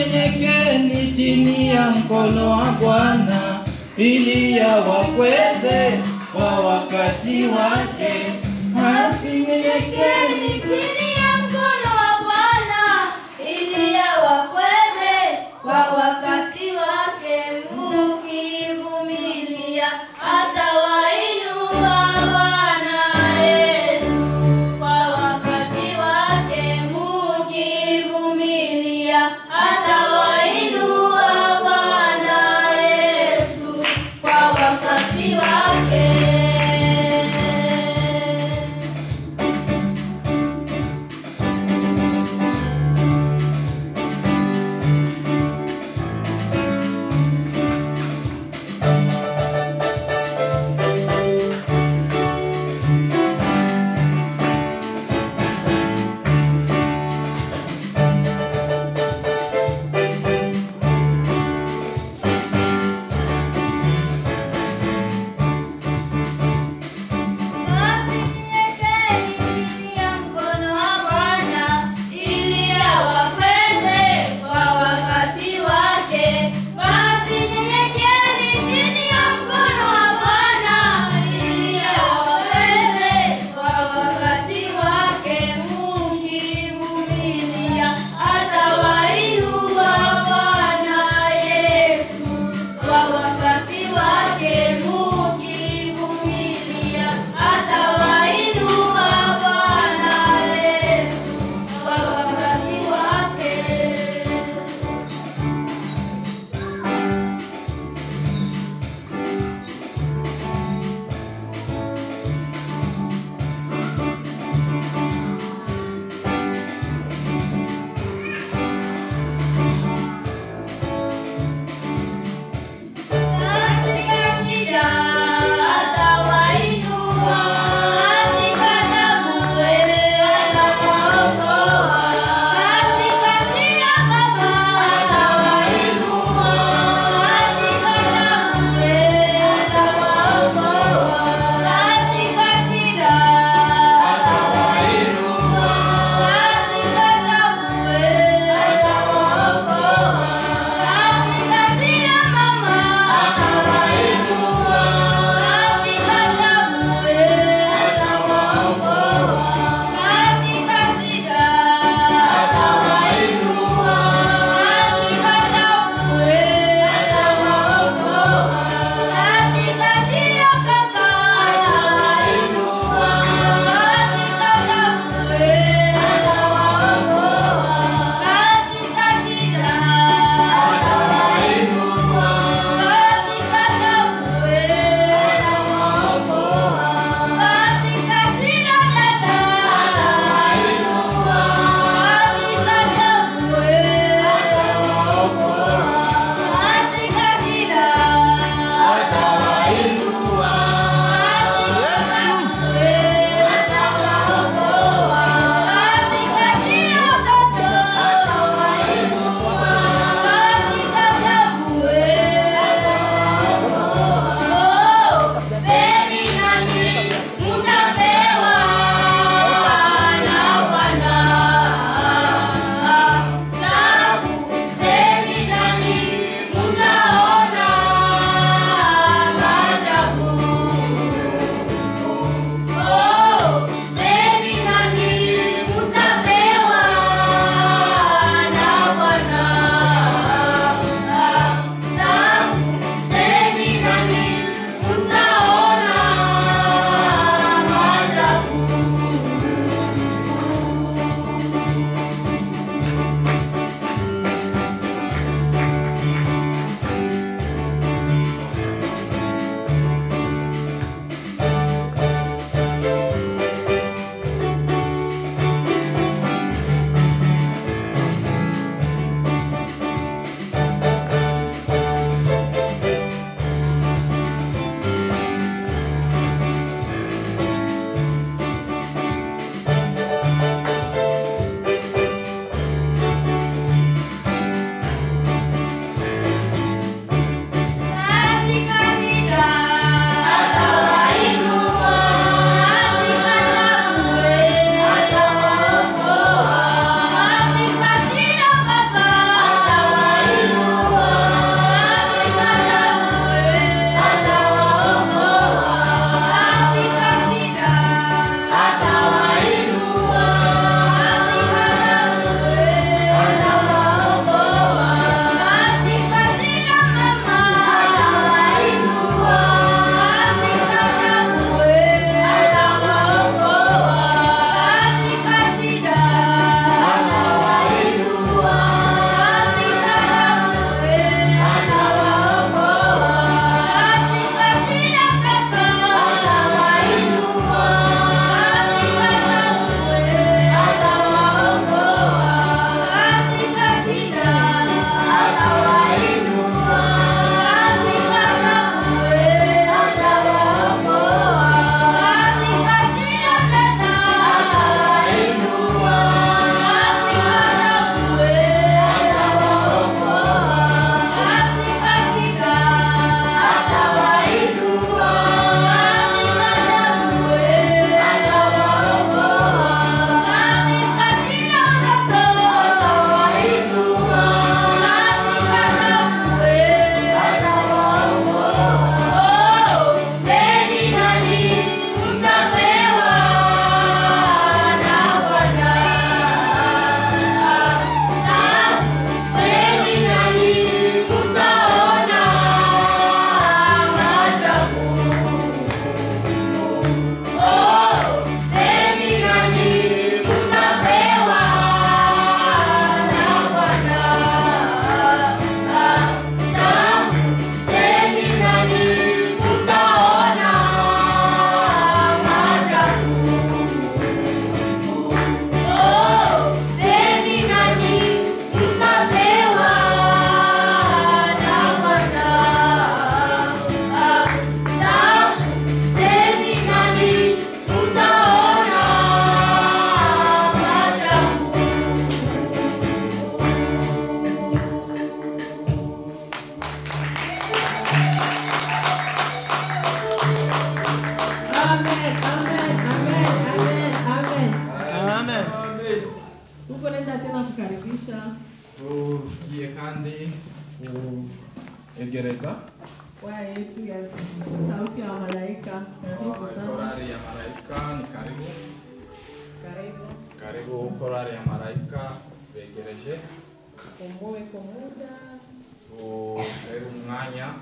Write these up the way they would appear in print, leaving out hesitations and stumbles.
nyenyekeni chini ya mkono wa Bwana, ili awakweze kwa wakati wake. Basi nyenyekeni chini ya mkono wa Bwana, ili awakweze kwa wakati wake. Mkivumilia atawainua Bwana Yesu kwa wakati wake. Mkivumilia atawainua Bwana Yesu kwa wakati wake. kukaribisha. Tugiye kandi kuegereza Kwaya yetu ya sauti ya malaika. Karibu sana. Korari ya malaika ni karibu. Karibu. Karibu korari ya malaika begereje. Komboe kwa muda. Tuperu umwanya.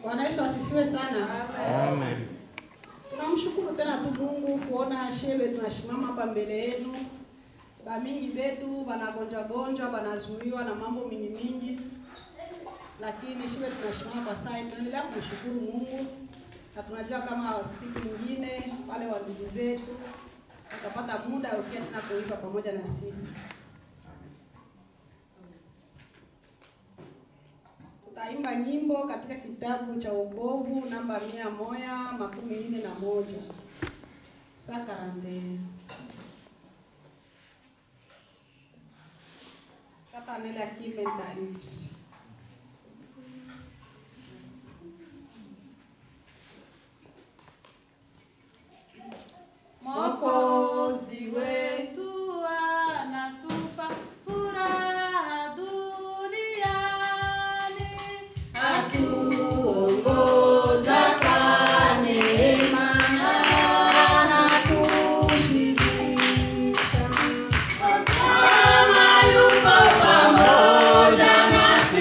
Bwana Yesu asifiwe sana. Amen. Tunamshukuru tena tu Mungu kuona shebe tunashimama hapa mbele yenu. Bamingi betu banagonjwa banazuiwa na mambo mingi. Lakini shebe tunashimama kwa sasa, tunaendelea kumshukuru Mungu. Na tunajua kama siku nyingine wale wa ndugu zetu tutapata muda ukia tena kuipa pamoja na sisi. Tutaimba nyimbo katika kitabu cha wokovu namba 141. Sakarande. Sasa nela kimenta nchi. Mwokozi wetu anatupa furaha duniani, atuongoza kwa neema anatushibisha. Kama yupo pamoja nasi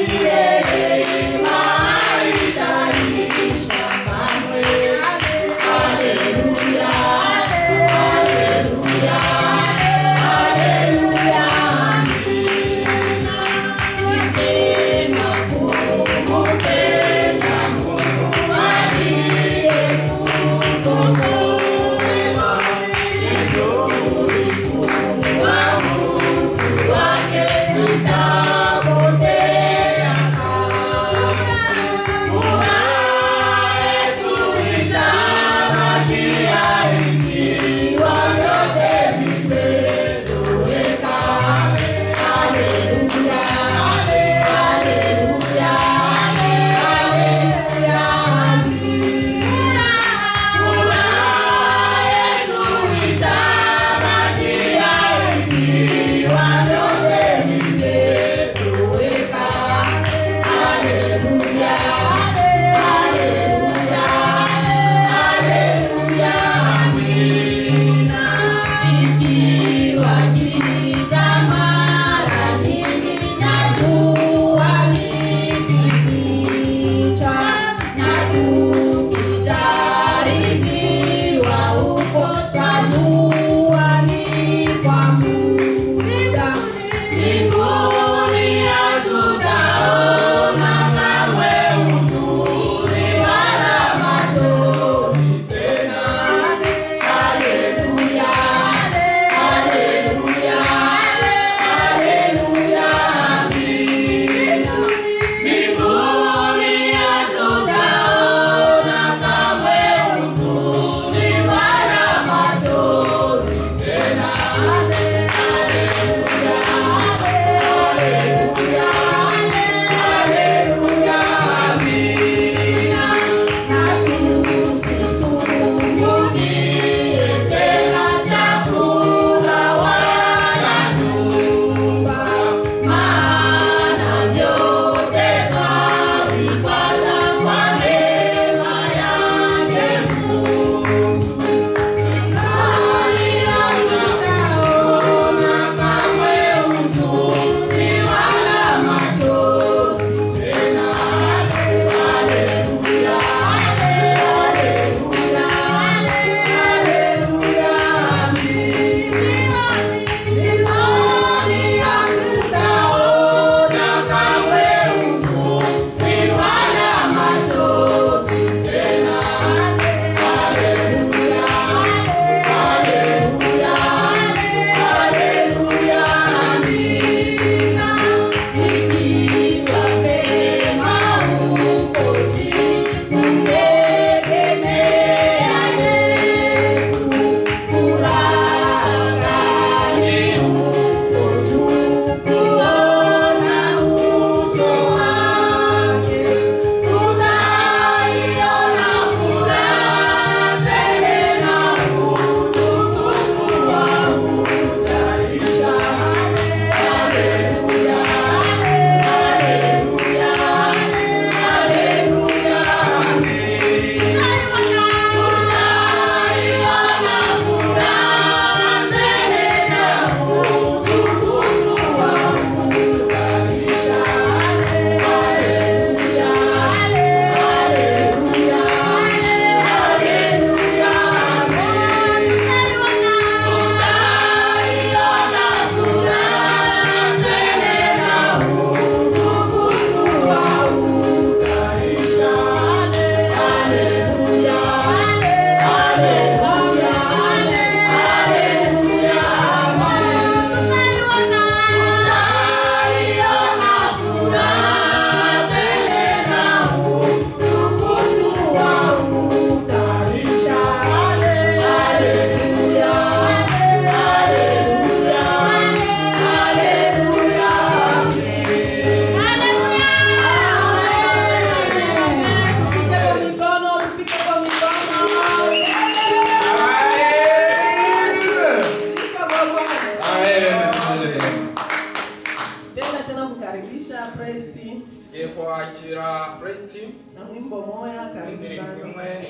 Karibu sana.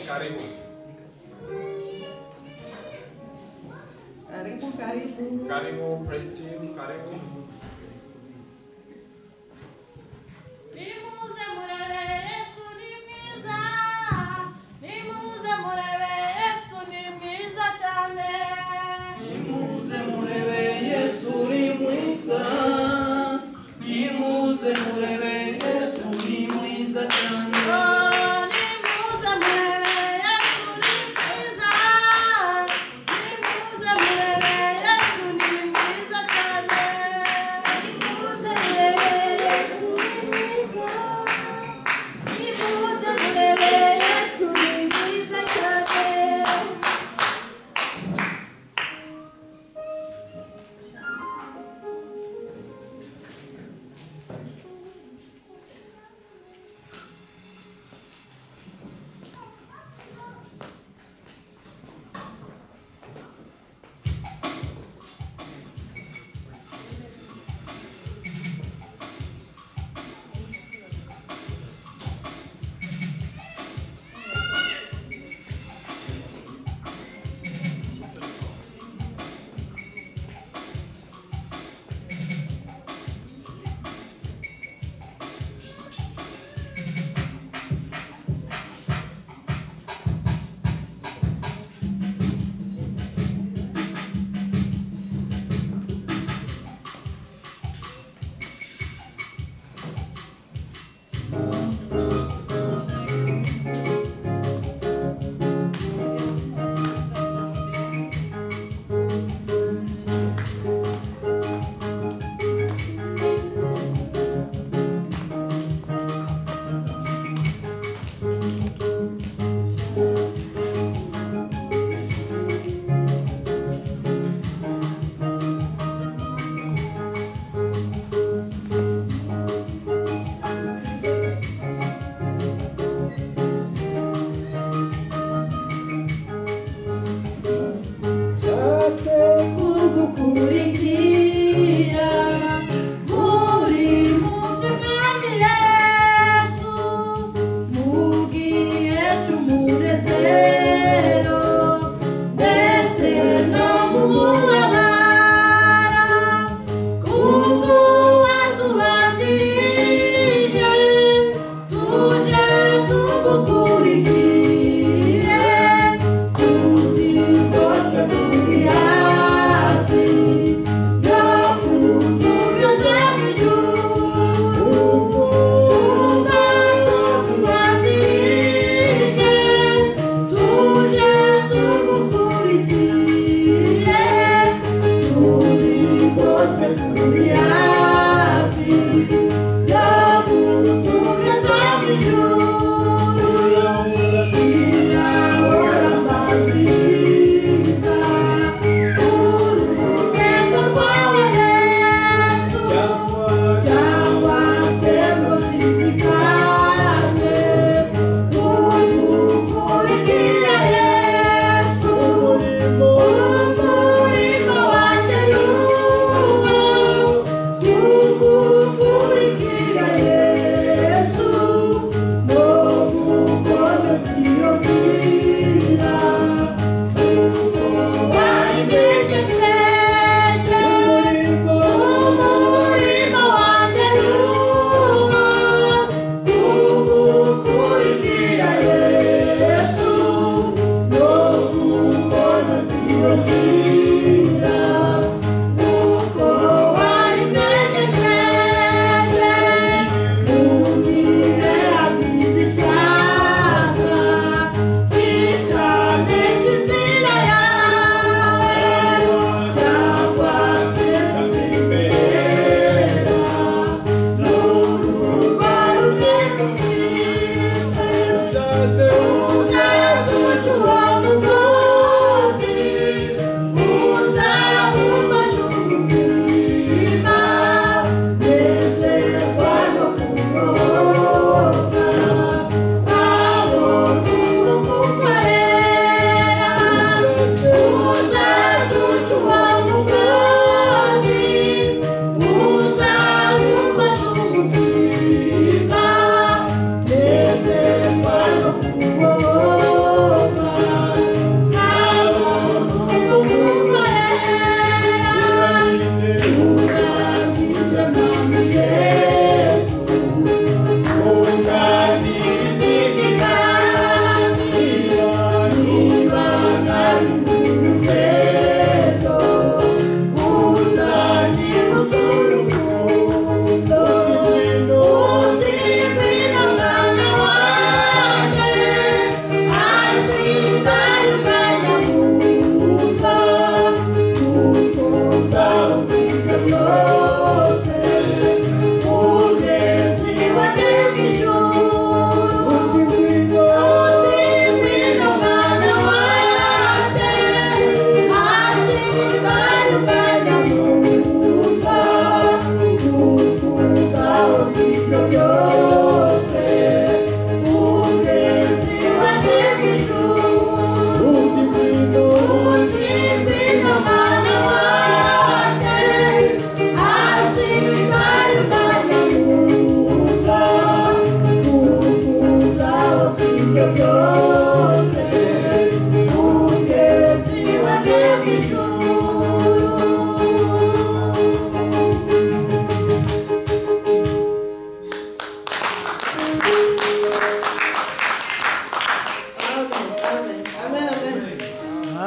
Karibu. Karibu, karibu. Karibu praise team, karibu. Nimuze murebe Yesu ni mwiza. Nimuze murebe Yesu ni mwiza cyane. Nimuze murebe Yesu ni mwiza. Nimuze murebe Yesu ni mwiza cyane. Nimuze murebe Yesu ni mwiza. Nimuze murebe Yesu ni mwiza cyane.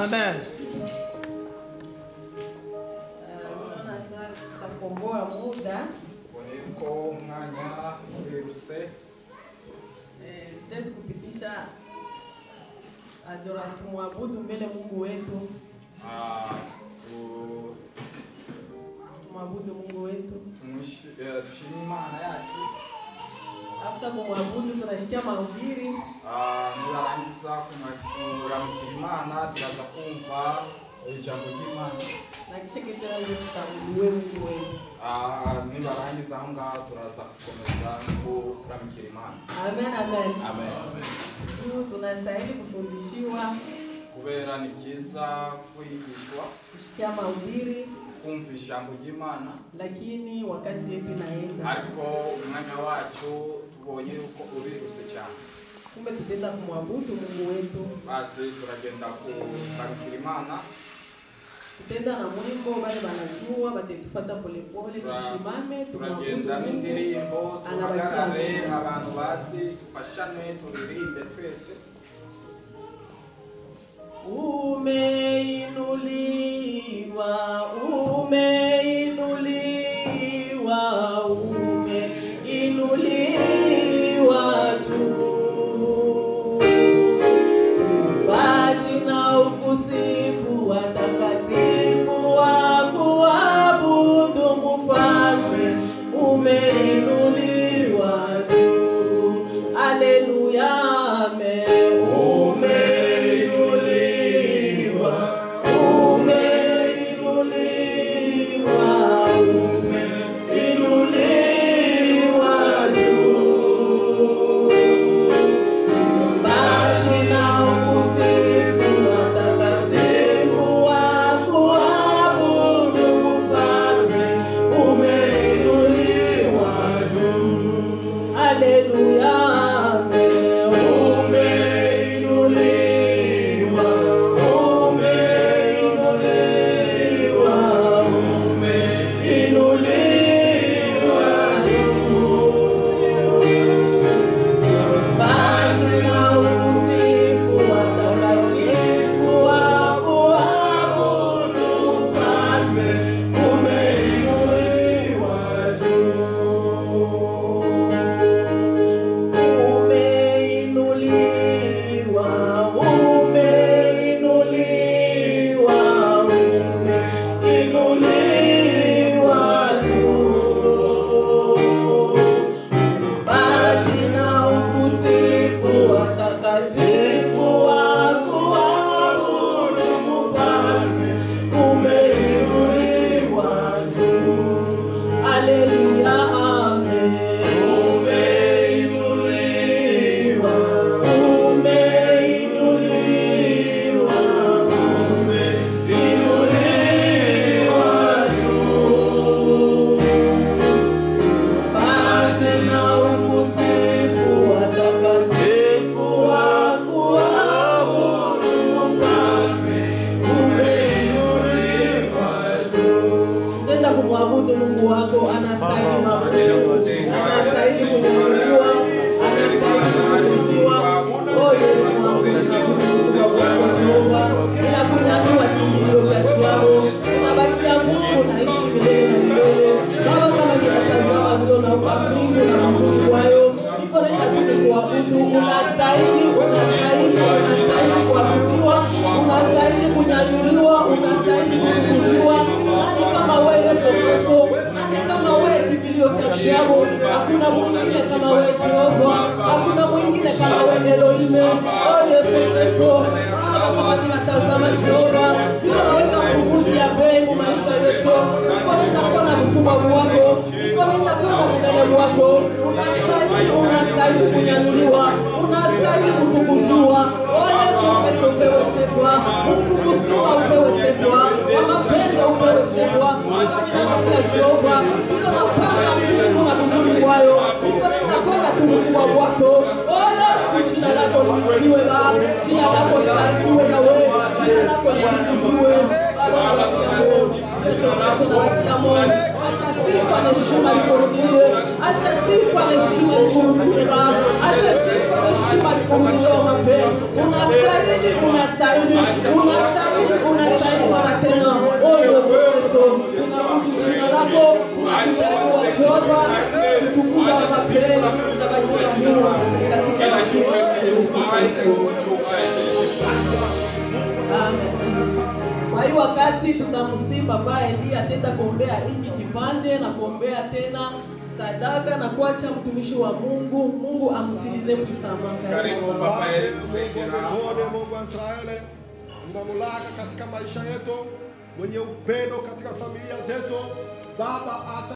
Amen. Unaona sasa tutakomboa muda. Uko mwanya wiruse. Tutaweza kupitisha tumwabudu mbele Mungu wetu. Tumwabudu Mungu wetu. Tushimie Imana yacu. After kumwabudu tunashikia mahubiri. Nibarangiza kuramukira Imana turaza kumva ijambo ry'Imana. Na kisha ketera tutamuwe Mungu wetu. Nibarangiza aho ngaho turaza gukomeza kuramukira Imana. Amen, amen. Amen. Tunastahili kufundishiwa kubera ni byiza kwigishwa, kushikia mahubiri, kumva ijambo ry'Imana, lakini wakati yetu inaenda. Ariko umwanya wacu tubonye uko uriruse cyane. Kumbe tutenda kumwabudu Mungu wetu. Basi turagenda kuramukira Imana. Tutenda na mwimbo bale banajua batetufata polepole tushimame tumwabudu. Turagenda n'indirimbo tuhagarare abantu bazi tufashane turirimbe twese. Umeinuliwa, umeinuliwa, umeinuliwa juu. Ubaji na ukusifu watakatifu wa kuabudu mfalme, umeinuliwa juu. Haleluya, amen. Hakuna mwingine kama wewe Jehova, hakuna mwingine kama wewe Elohim. Oh Yesu Kristo, kama tunatazama Jehova, tunaweka nguvu ya mbegu maisha yetu. Kwa ukubwa wako, kwa unenemu wako, unastahili kunyanyuliwa, unastahili kutukuzwa. Oh Yesu Kristo, upewe sifa, utukuzwa, upewe sifa, kwa mapendo upewe sifa. Kwa Jehova, tunapanga mbingu na kuzuri kwayo, tunakwenda tumukua wako. Oh Yesu, jina lako lisiwe Baba, jina lako libarikiwe Yahweh, jina lako litukuzwe. Yesu Kristo na kila mmoja, acha sifa na heshima ikurudie, acha sifa na heshima ikurudie Baba, acha sifa na heshima ikurudie mapendo. Unastahili, unastahili, unastahili hii wakati tutamsi Papa Eli atenda kuombea hiki kipande na kuombea tena sadaka na kuacha mtumishi wa Mungu. Mungu amtilize msama. Karibu Papa Eli kusaidia. Mungu wa Israeli, unamulaka katika maisha yetu, mwenye upendo katika familia zetu. Baba, acha